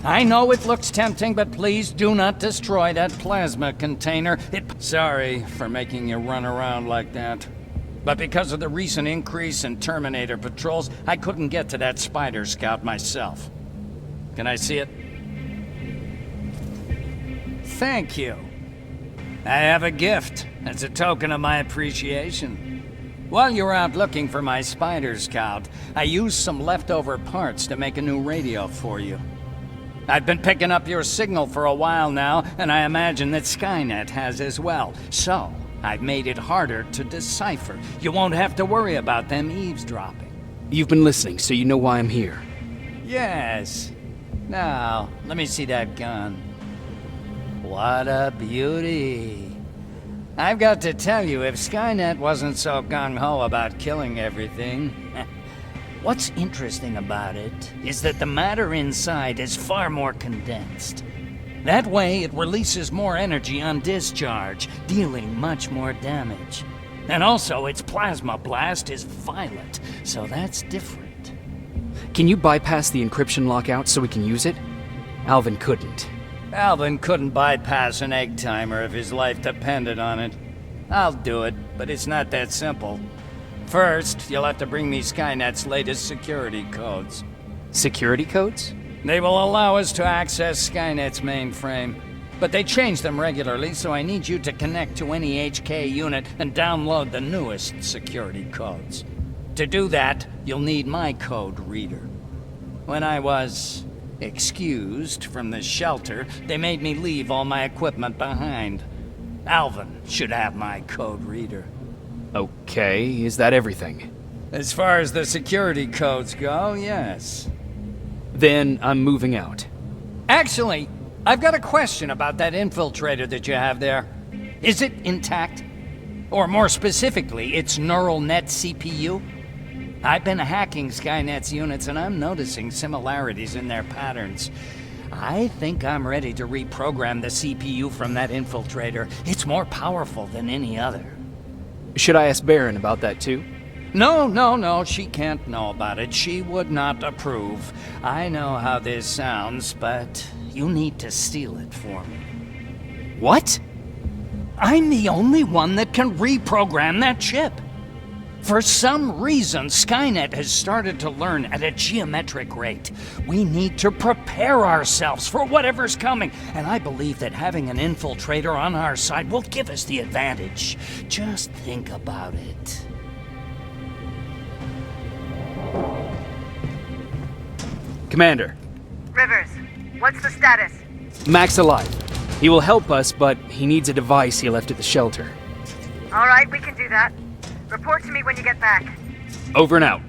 I know it looks tempting, but please do not destroy that plasma container. Sorry for making you run around like that. But because of the recent increase in Terminator patrols, I couldn't get to that Spider Scout myself. Can I see it? Thank you. I have a gift as a token of my appreciation. While you were out looking for my Spider Scout, I used some leftover parts to make a new radio for you. I've been picking up your signal for a while now, and I imagine that Skynet has as well. So, I've made it harder to decipher. You won't have to worry about them eavesdropping. You've been listening, so you know why I'm here. Yes. Now, let me see that gun. What a beauty. I've got to tell you, if Skynet wasn't so gung-ho about killing everything... What's interesting about it is that the matter inside is far more condensed. That way, it releases more energy on discharge, dealing much more damage. And also, its plasma blast is violent, so that's different. Can you bypass the encryption lockout so we can use it? Alvin couldn't. Alvin couldn't bypass an egg timer if his life depended on it. I'll do it, but it's not that simple. First, you'll have to bring me Skynet's latest security codes. Security codes? They will allow us to access Skynet's mainframe. But they change them regularly, so I need you to connect to any HK unit and download the newest security codes. To do that, you'll need my code reader. When I was excused from the shelter, they made me leave all my equipment behind. Alvin should have my code reader. Okay, is that everything? As far as the security codes go, yes. Then I'm moving out. Actually, I've got a question about that infiltrator that you have there. Is it intact? Or more specifically, its neural net CPU? I've been hacking Skynet's units and I'm noticing similarities in their patterns. I think I'm ready to reprogram the CPU from that infiltrator. It's more powerful than any other. Should I ask Baron about that too? No, she can't know about it. She would not approve. I know how this sounds, but you need to steal it for me. What? I'm the only one that can reprogram that chip. For some reason, Skynet has started to learn at a geometric rate. We need to prepare ourselves for whatever's coming, and I believe that having an infiltrator on our side will give us the advantage. Just think about it. Commander. Rivers, what's the status? Mac's alive. He will help us, but he needs a device he left at the shelter. All right, we can do that. Report to me when you get back. Over and out.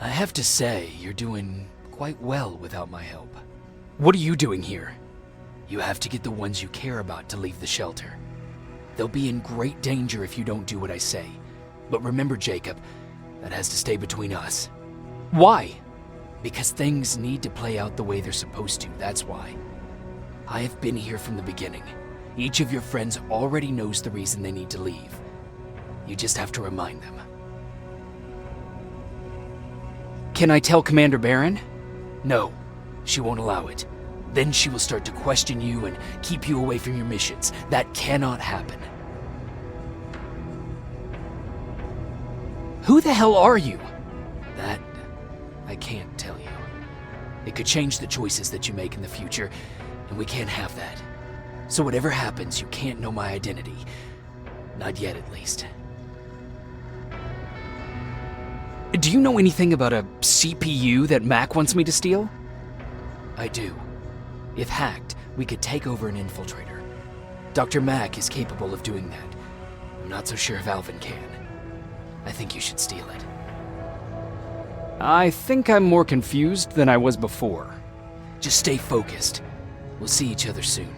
I have to say, you're doing quite well without my help. What are you doing here? You have to get the ones you care about to leave the shelter. They'll be in great danger if you don't do what I say. But remember, Jacob, that has to stay between us. Why? Because things need to play out the way they're supposed to, that's why. I have been here from the beginning. Each of your friends already knows the reason they need to leave. You just have to remind them. Can I tell Commander Baron? No, she won't allow it. Then she will start to question you and keep you away from your missions. That cannot happen. Who the hell are you? That I can't tell you. It could change the choices that you make in the future, and we can't have that. So whatever happens, you can't know my identity. Not yet, at least. Do you know anything about a CPU that Mac wants me to steal? I do. If hacked, we could take over an infiltrator. Dr. Mac is capable of doing that. I'm not so sure if Alvin can. I think you should steal it. I think I'm more confused than I was before. Just stay focused. We'll see each other soon.